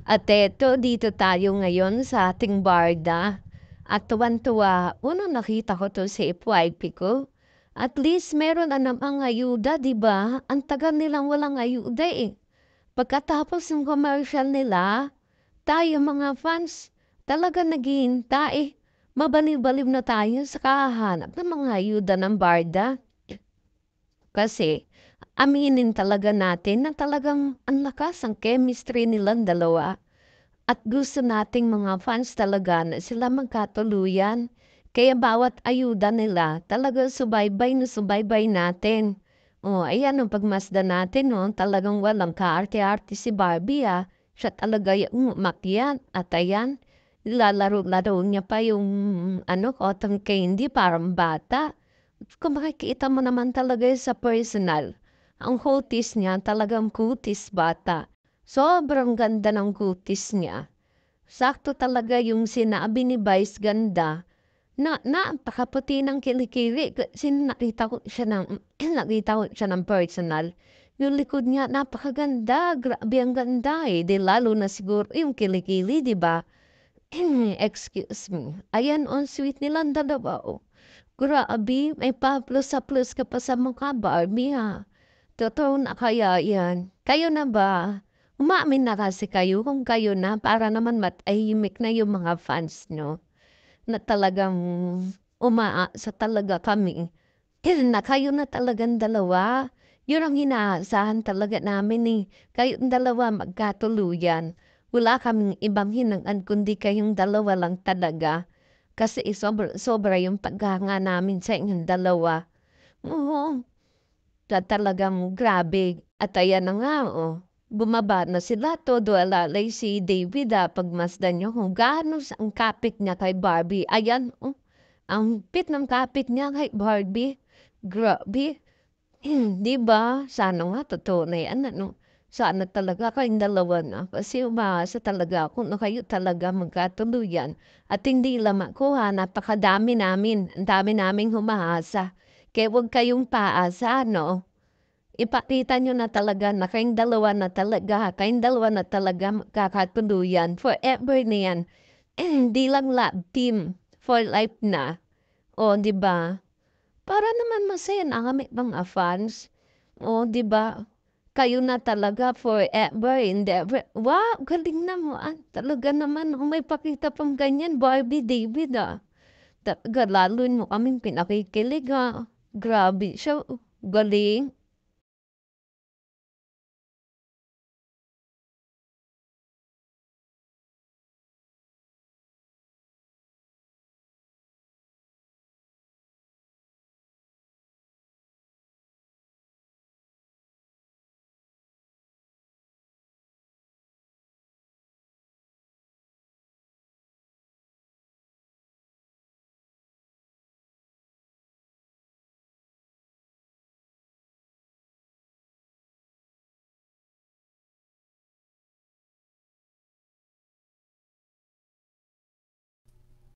At eto, dito tayo ngayon sa ating barda. At tuwan-tuwa, unang nakita ko 'to sa FYP ko. At least meron na namang ayuda, 'di ba? Ang tagal nilang walang ayuda, eh. Pagkatapos ng commercial nila, tayo mga fans talagang naghihintay. Mabaliw-baliw na tayo sa kahahanap ng mga ayuda ng barda. Kasi aminin talaga natin na talagang ang lakas ang chemistry nilang dalawa. At gusto nating mga fans talaga na sila magkatuluyan. Kaya bawat ayuda nila talagang subaybay na subaybay natin. Oh, ayan ang pagmasdan natin, no? Talagang walang kaarte-arte si Barbie, ah. Siya talaga yung umakyat. At ayan, nilalaro-laro niya pa yung cotton candy parang bata. Kung makikita mo naman talaga yun sa personal, ang kutis niya talagang kutis bata. Sobrang ganda ng kutis niya. Sakto talaga yung sinabi ni Vice ganda na napakaputi ng kilikili kasi nakita ko siya ng nakita ko siya ng personal. Yung likod niya napakaganda, grabe ang ganda, eh, 'di lalo na siguro yung kilikili, 'di ba? Excuse me. Ayan, ang sweet nilang dalawa, oh. Grabe, may pa-plus sa plus ka pa sa mukha, Barbie, ha? Totoo na kaya 'yan? Kayo na ba? Umaamin na kasi kayo kung kayo na para naman matahimik na yung mga fans niyo na talagang umaasa talaga kami na kayo na talagang dalawa. Yun ang inaasahan talaga namin, eh, kayong dalawa magkatuluyan. Wala kaming ibang hinangad kundi kayong dalawa lang talaga. Kasi sobra yung paghanga namin sa inyong dalawa. Oo. Talagang grabe at ayan na nga, oh, bumaba na sila todo alalay si David, pagmasdan niyo kung gaano ang kapit niya kay Barbie. Ayan, oh, ang pit ng kapit niya kay Barbie. Grabe, 'di ba? Sana nga totoo na 'yan ano. Sana talaga kayong dalawa na kasi umaasa talaga ako na kayo talaga magkatuluyan at hindi lang ako, napakadami namin, ang dami naming umaasa. Kaya huwag kayong paasa 'no. Ipakita niyo na talaga na kayong dalawa na talaga magkakatuluyan, forever na 'yan. Hindi lang love team, for life na. Oh, 'di ba? Para naman masaya na kami mga fans. Oh, 'di ba? Kayo na talaga forever and ever. Wow, galing naman. Talaga naman, oh, may pakita pang ganyan, Barbie David, ah. Talaga lalo mo kaming pinakikilig, ah. Grabe siya, oh, galing.